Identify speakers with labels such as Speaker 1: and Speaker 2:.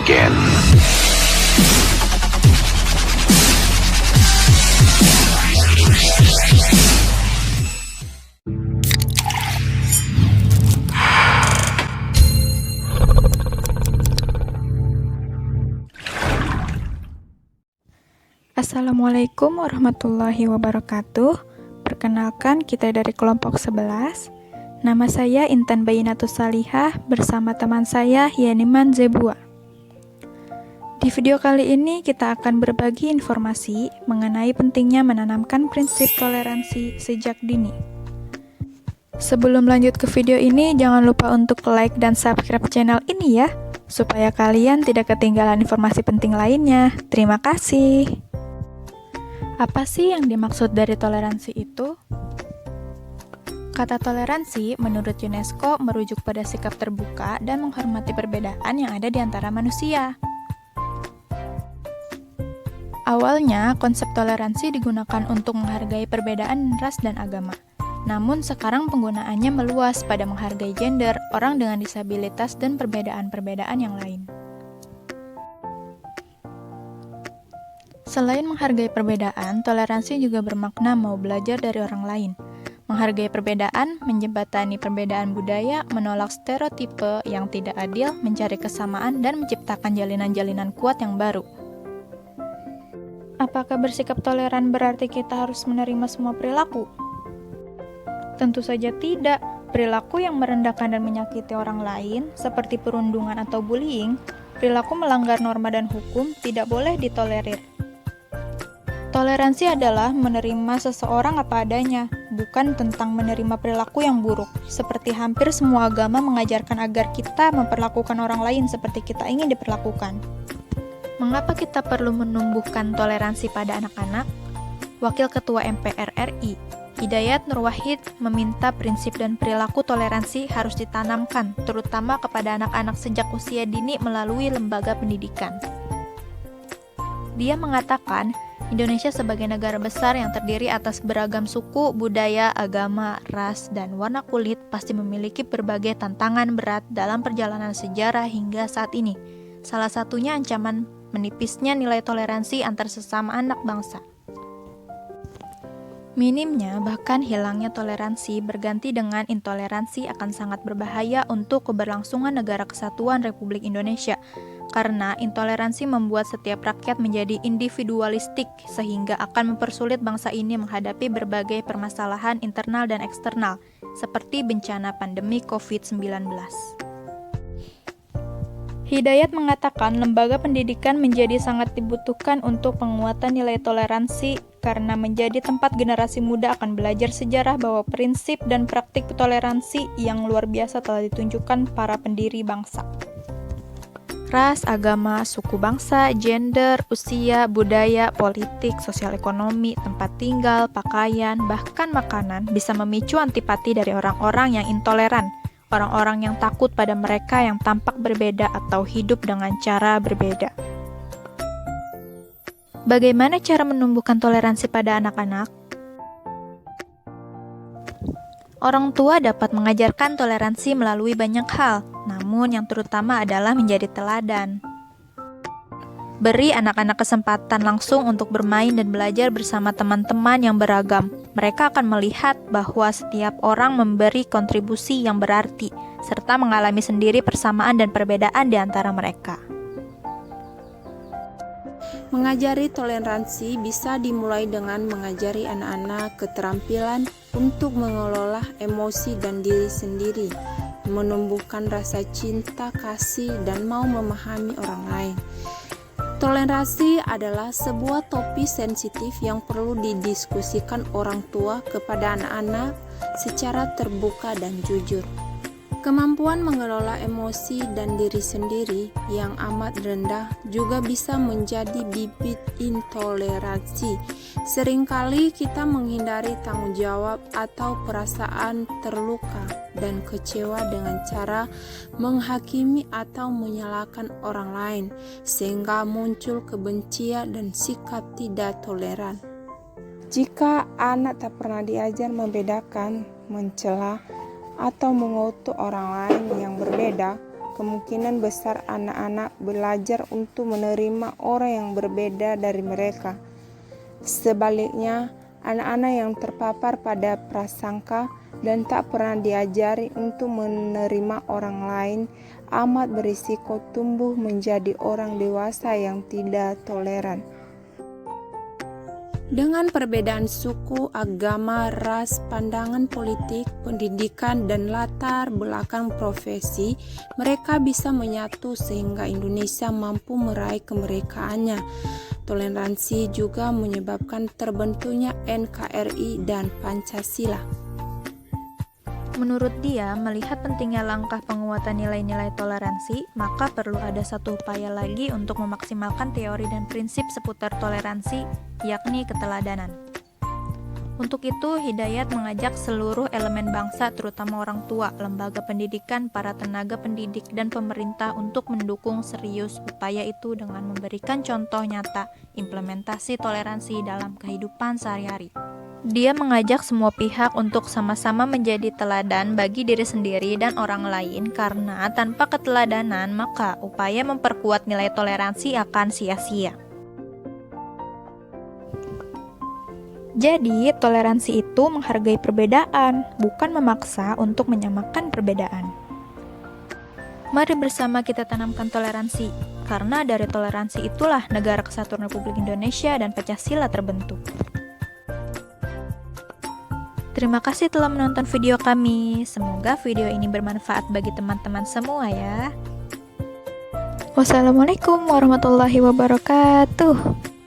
Speaker 1: again.
Speaker 2: Assalamualaikum warahmatullahi wabarakatuh. Perkenalkan, kita dari kelompok 11. Nama saya Intan Bayinatus Salihah bersama teman saya Yaniman Zebua. Di video kali ini kita akan berbagi informasi mengenai pentingnya menanamkan prinsip toleransi sejak dini. Sebelum lanjut ke video ini, jangan lupa untuk like dan subscribe channel ini ya, supaya kalian tidak ketinggalan informasi penting lainnya. Terima kasih. Apa sih yang dimaksud dari toleransi itu? Kata toleransi menurut UNESCO merujuk pada sikap terbuka dan menghormati perbedaan yang ada di antara manusia. Awalnya, konsep toleransi digunakan untuk menghargai perbedaan ras dan agama. Namun sekarang penggunaannya meluas pada menghargai gender, orang dengan disabilitas, dan perbedaan-perbedaan yang lain. Selain menghargai perbedaan, toleransi juga bermakna mau belajar dari orang lain. Menghargai perbedaan, menjembatani perbedaan budaya, menolak stereotipe yang tidak adil, mencari kesamaan, dan menciptakan jalinan-jalinan kuat yang baru. Apakah bersikap toleran berarti kita harus menerima semua perilaku? Tentu saja tidak. Perilaku yang merendahkan dan menyakiti orang lain, seperti perundungan atau bullying, perilaku melanggar norma dan hukum, tidak boleh ditolerir. Toleransi adalah menerima seseorang apa adanya, bukan tentang menerima perilaku yang buruk. Seperti hampir semua agama mengajarkan agar kita memperlakukan orang lain seperti kita ingin diperlakukan. Mengapa kita perlu menumbuhkan toleransi pada anak-anak? Wakil Ketua MPR RI, Hidayat Nur Wahid, meminta prinsip dan perilaku toleransi harus ditanamkan, terutama kepada anak-anak sejak usia dini melalui lembaga pendidikan. Dia mengatakan, Indonesia sebagai negara besar yang terdiri atas beragam suku, budaya, agama, ras, dan warna kulit pasti memiliki berbagai tantangan berat dalam perjalanan sejarah hingga saat ini. Salah satunya ancaman menipisnya nilai toleransi antar sesama anak bangsa. Minimnya, bahkan hilangnya toleransi berganti dengan intoleransi akan sangat berbahaya untuk keberlangsungan Negara Kesatuan Republik Indonesia. Karena intoleransi membuat setiap rakyat menjadi individualistik sehingga akan mempersulit bangsa ini menghadapi berbagai permasalahan internal dan eksternal seperti bencana pandemi COVID-19. Hidayat mengatakan lembaga pendidikan menjadi sangat dibutuhkan untuk penguatan nilai toleransi karena menjadi tempat generasi muda akan belajar sejarah bahwa prinsip dan praktik toleransi yang luar biasa telah ditunjukkan para pendiri bangsa. Ras, agama, suku bangsa, gender, usia, budaya, politik, sosial ekonomi, tempat tinggal, pakaian, bahkan makanan bisa memicu antipati dari orang-orang yang intoleran, orang-orang yang takut pada mereka yang tampak berbeda atau hidup dengan cara berbeda. Bagaimana cara menumbuhkan toleransi pada anak-anak? Orang tua dapat mengajarkan toleransi melalui banyak hal, namun yang terutama adalah menjadi teladan. Beri anak-anak kesempatan langsung untuk bermain dan belajar bersama teman-teman yang beragam. Mereka akan melihat bahwa setiap orang memberi kontribusi yang berarti, serta mengalami sendiri persamaan dan perbedaan di antara mereka.
Speaker 3: Mengajari toleransi bisa dimulai dengan mengajari anak-anak keterampilan untuk mengelola emosi dan diri sendiri, menumbuhkan rasa cinta, kasih, dan mau memahami orang lain. Toleransi adalah sebuah topik sensitif yang perlu didiskusikan orang tua kepada anak-anak secara terbuka dan jujur. Kemampuan mengelola emosi dan diri sendiri yang amat rendah juga bisa menjadi bibit intoleransi. Seringkali kita menghindari tanggung jawab atau perasaan terluka dan kecewa dengan cara menghakimi atau menyalahkan orang lain, sehingga muncul kebencian dan sikap tidak toleran. Jika anak tak pernah diajar membedakan, mencela, atau mengutuk orang lain yang berbeda, kemungkinan besar anak-anak belajar untuk menerima orang yang berbeda dari mereka. Sebaliknya, anak-anak yang terpapar pada prasangka dan tak pernah diajari untuk menerima orang lain amat berisiko tumbuh menjadi orang dewasa yang tidak toleran. Dengan perbedaan suku, agama, ras, pandangan politik, pendidikan, dan latar belakang profesi, mereka bisa menyatu sehingga Indonesia mampu meraih kemerdekaannya. Toleransi juga menyebabkan terbentuknya NKRI dan Pancasila.
Speaker 2: Menurut dia, melihat pentingnya langkah penguatan nilai-nilai toleransi, maka perlu ada satu upaya lagi untuk memaksimalkan teori dan prinsip seputar toleransi, yakni keteladanan. Untuk itu, Hidayat mengajak seluruh elemen bangsa, terutama orang tua, lembaga pendidikan, para tenaga pendidik, dan pemerintah untuk mendukung serius upaya itu dengan memberikan contoh nyata implementasi toleransi dalam kehidupan sehari-hari. Dia mengajak semua pihak untuk sama-sama menjadi teladan bagi diri sendiri dan orang lain, karena tanpa keteladanan maka upaya memperkuat nilai toleransi akan sia-sia. Jadi, toleransi itu menghargai perbedaan, bukan memaksa untuk menyamakan perbedaan. Mari bersama kita tanamkan toleransi, karena dari toleransi itulah Negara Kesatuan Republik Indonesia dan Pancasila terbentuk. Terima kasih telah menonton video kami. Semoga video ini bermanfaat bagi teman-teman semua ya. Wassalamualaikum warahmatullahi wabarakatuh.